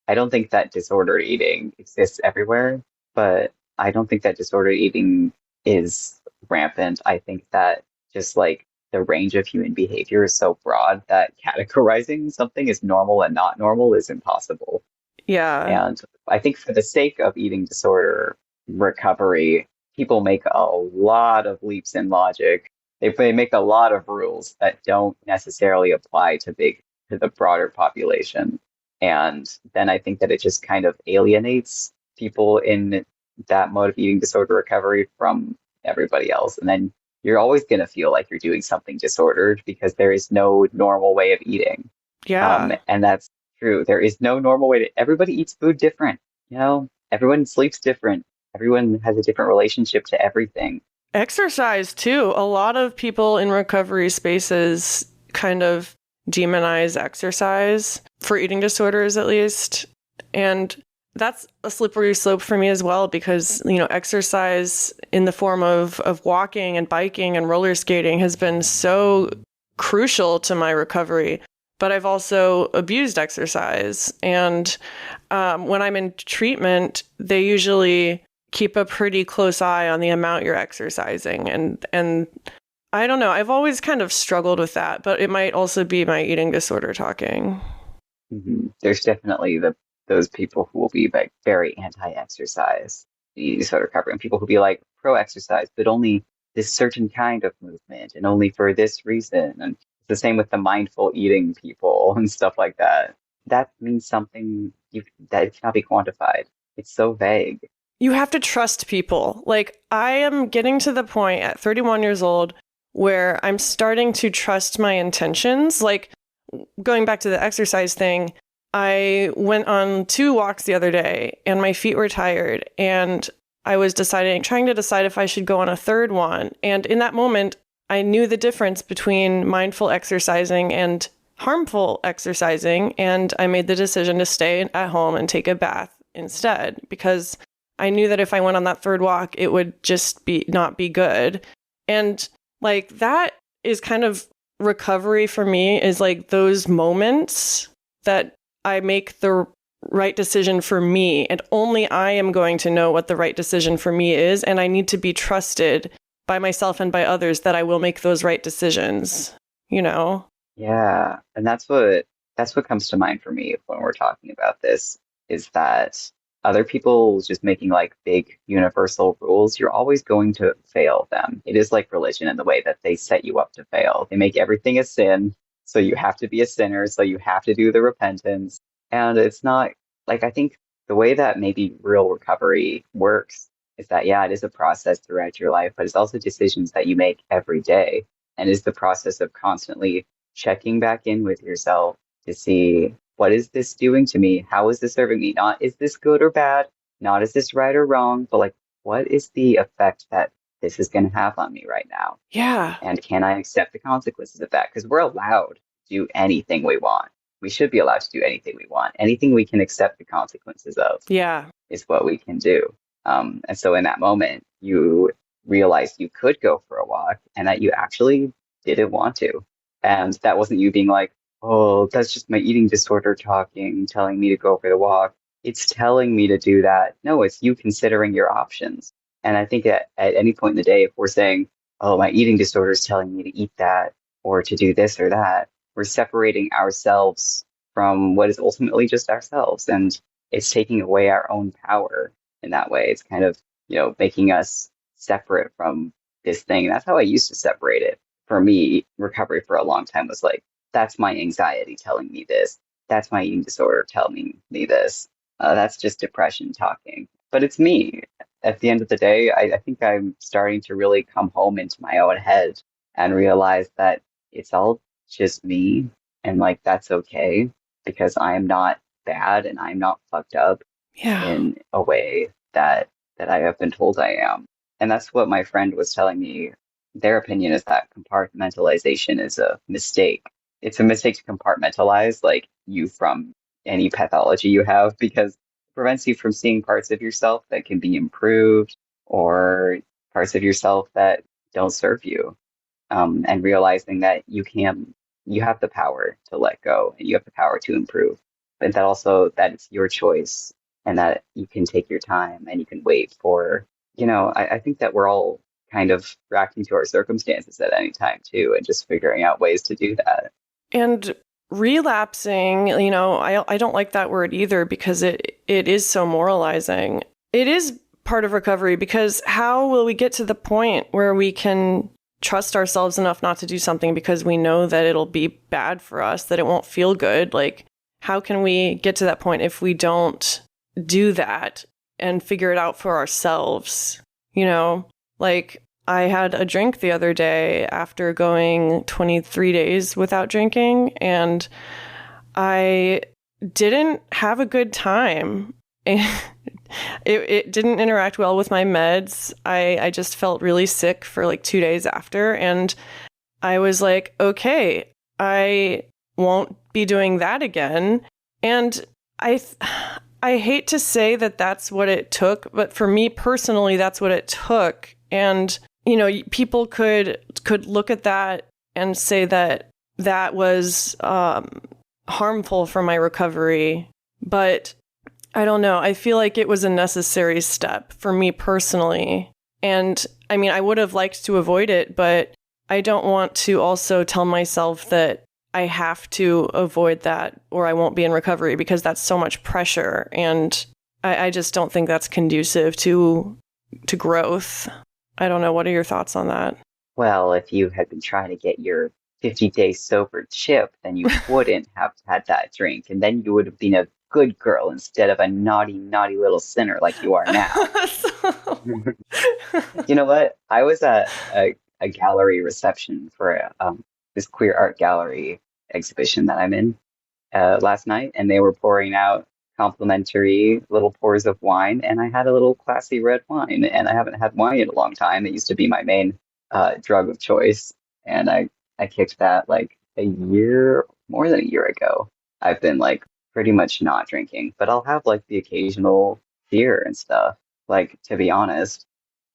I don't think that disordered eating exists everywhere, but I don't think that disordered eating is rampant. I think that just like the range of human behavior is so broad that categorizing something as normal and not normal is impossible. Yeah. And I think for the sake of eating disorder recovery, people make a lot of leaps in logic. They make a lot of rules that don't necessarily apply to the broader population. And then I think that it just kind of alienates people in that mode of eating disorder recovery from everybody else. And then you're always going to feel like you're doing something disordered because there is no normal way of eating. Yeah. And that's true. There is no normal way to, everybody eats food different. You know, everyone sleeps different. Everyone has a different relationship to everything. Exercise, too. A lot of people in recovery spaces kind of demonize exercise for eating disorders, at least. And that's a slippery slope for me as well, because, exercise in the form of walking and biking and roller skating has been so crucial to my recovery. But I've also abused exercise. And when I'm in treatment, they usually keep a pretty close eye on the amount you're exercising. And I don't know, I've always kind of struggled with that, but it might also be my eating disorder talking. There's definitely those people who will be like very anti-exercise, eating disorder recovery, and people who be like pro-exercise, but only this certain kind of movement and only for this reason. And it's the same with the mindful eating people and stuff like that. That means something that cannot be quantified. It's so vague. You have to trust people. Like, I am getting to the point at 31 years old where I'm starting to trust my intentions. Like, going back to the exercise thing, I went on 2 walks the other day and my feet were tired and I was trying to decide if I should go on a third one. And in that moment, I knew the difference between mindful exercising and harmful exercising. And I made the decision to stay at home and take a bath instead, because I knew that if I went on that third walk, it would just not be good. And like, that is kind of recovery for me, is like those moments that I make the right decision for me, and only I am going to know what the right decision for me is. And I need to be trusted by myself and by others that I will make those right decisions, Yeah. And that's what comes to mind for me when we're talking about this, is that other people just making like big universal rules, you're always going to fail them. It is like religion in the way that they set you up to fail. They make everything a sin, so you have to be a sinner, so you have to do the repentance. And it's not like, I think the way that maybe real recovery works is that, yeah, it is a process throughout your life, but it's also decisions that you make every day. And it's the process of constantly checking back in with yourself to see, what is this doing to me? How is this serving me? Not is this good or bad? Not is this right or wrong? But like, what is the effect that this is going to have on me right now? Yeah. And can I accept the consequences of that? Because we're allowed to do anything we want. We should be allowed to do anything we want. Anything we can accept the consequences of Yeah. is what we can do. And so in that moment, you realized you could go for a walk and that you actually didn't want to. And that wasn't you being like, oh, that's just my eating disorder talking, telling me to go for the walk. It's telling me to do that. No, it's you considering your options. And I think at any point in the day, if we're saying, oh, my eating disorder is telling me to eat that or to do this or that, we're separating ourselves from what is ultimately just ourselves. And it's taking away our own power in that way. It's kind of, making us separate from this thing. That's how I used to separate it for me, recovery for a long time was like, that's my anxiety telling me this. That's my eating disorder telling me this. That's just depression talking. But it's me. At the end of the day, I think I'm starting to really come home into my own head and realize that it's all just me. And like, that's okay because I am not bad and I'm not fucked up Yeah. in a way that I have been told I am. And that's what my friend was telling me. Their opinion is that compartmentalization is a mistake. It's a mistake to compartmentalize like you from any pathology you have because it prevents you from seeing parts of yourself that can be improved or parts of yourself that don't serve you. And realizing that you have the power to let go and you have the power to improve. But that also that it's your choice and that you can take your time and you can wait for, I think that we're all kind of reacting to our circumstances at any time too, and just figuring out ways to do that. And relapsing, I don't like that word either because it is so moralizing. It is part of recovery because how will we get to the point where we can trust ourselves enough not to do something because we know that it'll be bad for us, that it won't feel good? Like, how can we get to that point if we don't do that and figure it out for ourselves? Like I had a drink the other day after going 23 days without drinking, and I didn't have a good time. It didn't interact well with my meds. I just felt really sick for like 2 days after. And I was like, okay, I won't be doing that again. And I hate to say that that's what it took, but for me personally, that's what it took. And, people could look at that and say that that was harmful for my recovery. But I don't know. I feel like it was a necessary step for me personally. And I mean, I would have liked to avoid it, but I don't want to also tell myself that I have to avoid that or I won't be in recovery because that's so much pressure. And I just don't think that's conducive to growth. I don't know. What are your thoughts on that? Well, if you had been trying to get your 50-day sober chip, then you wouldn't have had that drink. And then you would have been a good girl instead of a naughty, naughty little sinner like you are now. You know what? I was at a gallery reception for this queer art gallery exhibition that I'm in last night, and they were pouring out complimentary little pours of wine, and I had a little classy red wine, and I haven't had wine in a long time. It used to be my main drug of choice, and I kicked that like more than a year ago. I've been like pretty much not drinking, but I'll have like the occasional beer and stuff, like to be honest.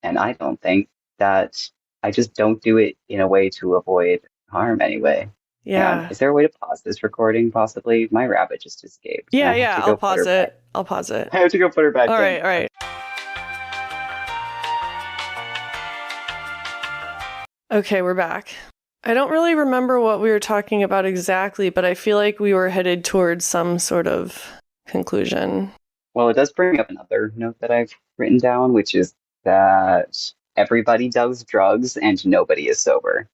And I don't think that I just don't do it in a way to avoid harm anyway. And Yeah. is there a way to pause this recording possibly? My rabbit just escaped. And I have Yeah. to I'll go put pause her back. it. I'll pause it. I have to go put her back All in. right. All right. Okay, we're back. I don't really remember what we were talking about exactly, but I feel like we were headed towards some sort of conclusion. Well, it does bring up another note that I've written down, which is that everybody does drugs and nobody is sober.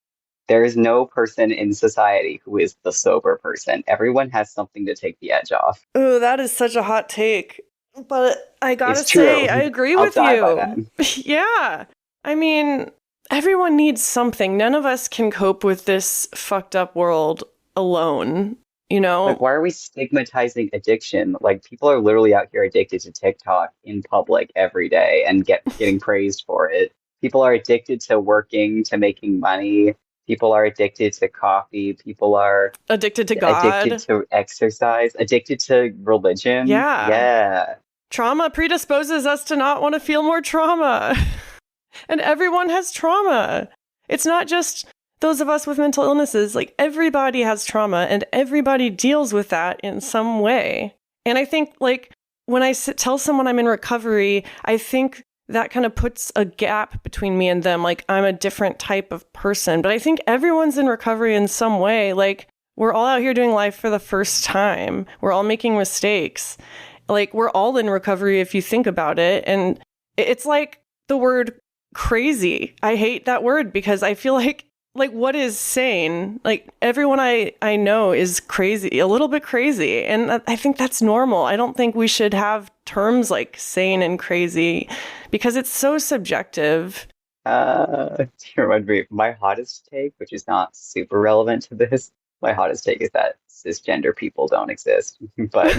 There is no person in society who is the sober person. Everyone has something to take the edge off. Oh, that is such a hot take. But I gotta It's true. say, I agree I'll with die by you. that. Yeah. I mean, everyone needs something. None of us can cope with this fucked up world alone, Like, why are we stigmatizing addiction? Like, people are literally out here addicted to TikTok in public every day and getting praised for it. People are addicted to working, to making money. People are addicted to coffee. People are Addicted to addicted God. to exercise, addicted to religion. Yeah. Yeah. Trauma predisposes us to not want to feel more trauma. And everyone has trauma. It's not just those of us with mental illnesses. Like, everybody has trauma and everybody deals with that in some way. And I think, like, when I tell someone I'm in recovery, I think that kind of puts a gap between me and them. Like, I'm a different type of person. But I think everyone's in recovery in some way. Like, we're all out here doing life for the first time. We're all making mistakes. Like, we're all in recovery if you think about it. And it's like the word crazy. I hate that word because I feel like like, what is sane? Like, everyone I know is crazy, a little bit crazy. And I think that's normal. I don't think we should have terms like sane and crazy because it's so subjective. You remind me, my hottest take, which is not super relevant to this, my hottest take is that cisgender people don't exist. But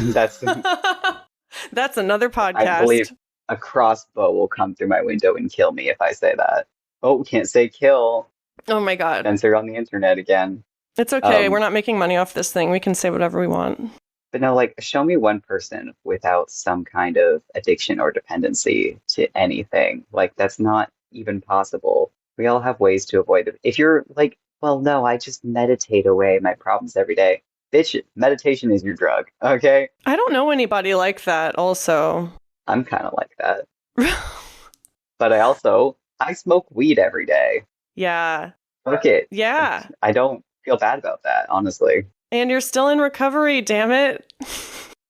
That's another I believe podcast. a crossbow will come through my window and kill me if I say that. Oh, can't say kill. Oh my God. Censored on the internet again. It's okay. We're Um, not making money off this thing. We can say whatever we want. but no, like, show me one person without some kind of addiction or dependency to anything. Like, that's not even possible. We all have ways to avoid it. If you're like, well, no, I just meditate away my problems every day. Bitch, meditation is your drug, okay? I don't know anybody like that also. I'm kind of like that. But I smoke weed every day. Yeah. Fuck it. Yeah. I don't feel bad about that, honestly. And you're still in recovery, damn it.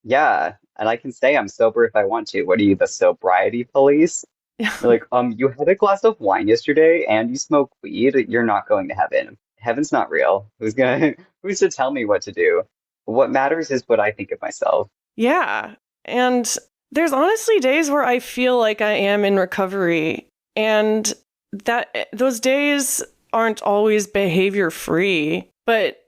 Yeah, and I can say I'm sober if I want to. What are you, the sobriety police? You're like, you had a glass of wine yesterday and you smoke weed, you're not going to heaven. Heaven's not real. Who's to tell me what to do? What matters is what I think of myself. Yeah. And there's honestly days where I feel like I am in recovery, and that those days aren't always behavior free. But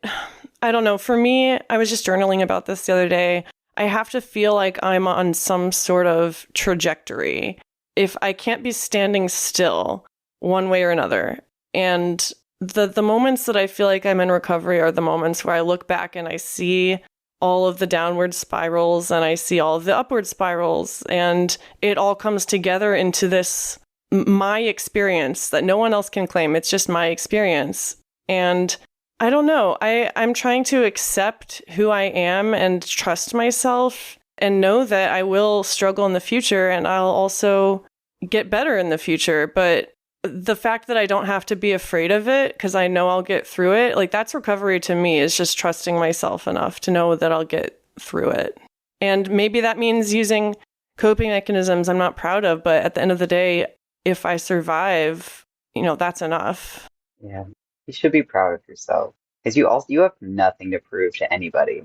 I don't know. For me, I was just journaling about this the other day. I have to feel like I'm on some sort of trajectory. If I can't be standing still one way or another. And the moments that I feel like I'm in recovery are the moments where I look back and I see all of the downward spirals and I see all of the upward spirals, and it all comes together into this my experience that no one else can claim. It's just my experience. And I don't know. I'm trying to accept who I am and trust myself and know that I will struggle in the future and I'll also get better in the future. But the fact that I don't have to be afraid of it because I know I'll get through it, like, that's recovery to me, is just trusting myself enough to know that I'll get through it. And maybe that means using coping mechanisms I'm not proud of, but at the end of the day, if I survive, that's enough. Yeah, you should be proud of yourself because you have nothing to prove to anybody.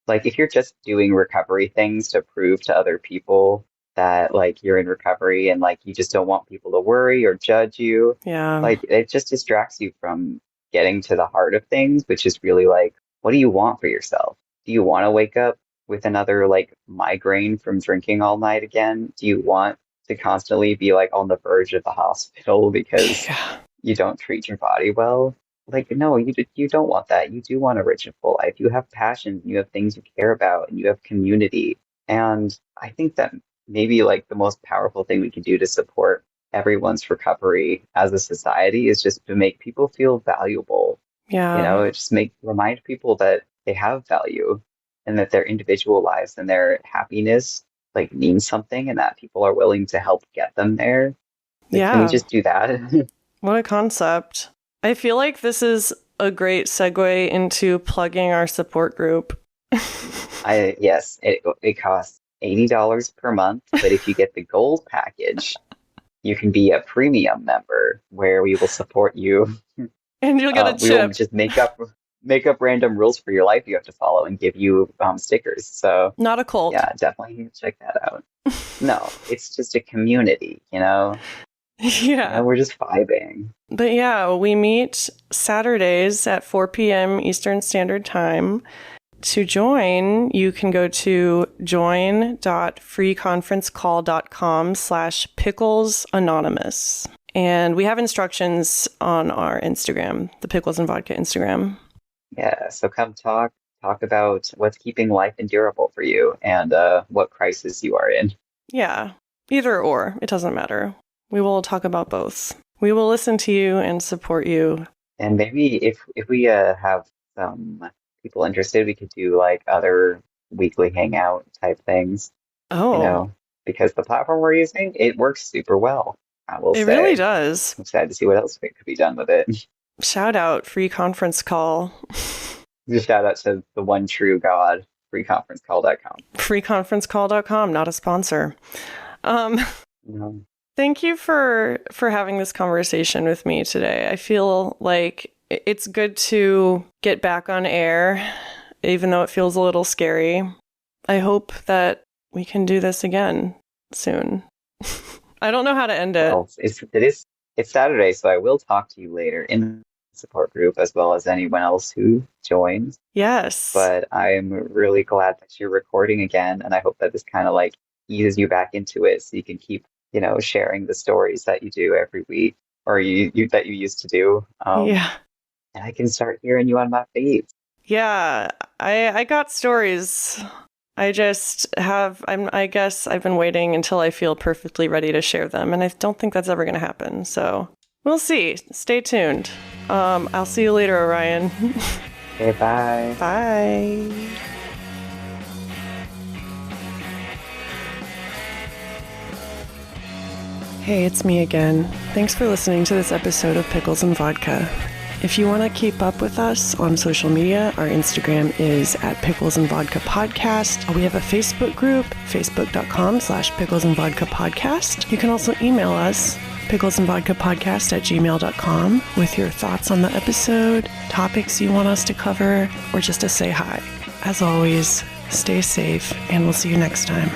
Like if you're just doing recovery things to prove to other people that like you're in recovery and like you just don't want people to worry or judge you, Yeah. like it just distracts you from getting to the heart of things, which is really like, what do you want for yourself? Do you want to wake up with another like migraine from drinking all night again? Do you want to constantly be like on the verge of the hospital because Yeah. you don't treat your body well? Like, no, you don't want that. You do want a rich and full life. You have passions, you have things you care about, and you have community. And I think that maybe like the most powerful thing we can do to support everyone's recovery as a society is just to make people feel valuable. Yeah. Just remind people that they have value and that their individual lives and their happiness like means something and that people are willing to help get them there. Like, can we Yeah. just do that? What a concept. I feel like this is a great segue into plugging our support group. Yes, it costs $80 per month, but if you get the gold package, you can be a premium member where we will support you. And you'll get a We will chip. just make up random rules for your life you have to follow and give you stickers. So Not a cult. yeah, definitely check that out. No, it's just a community, you know? Yeah. We're just vibing. But yeah, we meet Saturdays at 4 p.m. Eastern Standard Time. To join, you can go to join.freeconferencecall.com/picklesanonymous. And we have instructions on our Instagram, the Pickles and Vodka Instagram. Yeah, so come talk about what's keeping life endurable for you and what crisis you are in. Yeah, either or, it doesn't matter. We will talk about both. We will listen to you and support you. And maybe if we have some people interested, we could do like other weekly hangout type things, Oh, because the platform we're using, it works super well, I will it really say. does. I'm excited to see what else could be done with it. Shout out, free conference call. Just shout out to the one true God, freeconferencecall.com. Freeconferencecall.com, not a sponsor. No. Thank you for having this conversation with me today. I feel like it's good to get back on air, even though it feels a little scary. I hope that we can do this again soon. I don't know how to end it. Well, it's Saturday, so I will talk to you later in the support group as well as anyone else who joins. Yes. But I'm really glad that you're recording again, and I hope that this kind of like eases you back into it so you can keep, sharing the stories that you do every week or you that you used to do. Yeah. And I can start hearing you on my feed. Yeah, I got stories. I guess I've been waiting until I feel perfectly ready to share them, and I don't think that's ever going to happen. So we'll see. Stay tuned. I'll see you later, Orion. Okay, bye. Bye. Hey, it's me again. Thanks for listening to this episode of Pickles and Vodka. If you want to keep up with us on social media, our Instagram is at Pickles and Vodka Podcast. We have a Facebook group, facebook.com/Pickles and Vodka Podcast. You can also email us, picklesandvodkapodcast@gmail.com, with your thoughts on the episode, topics you want us to cover, or just to say hi. As always, stay safe, and we'll see you next time.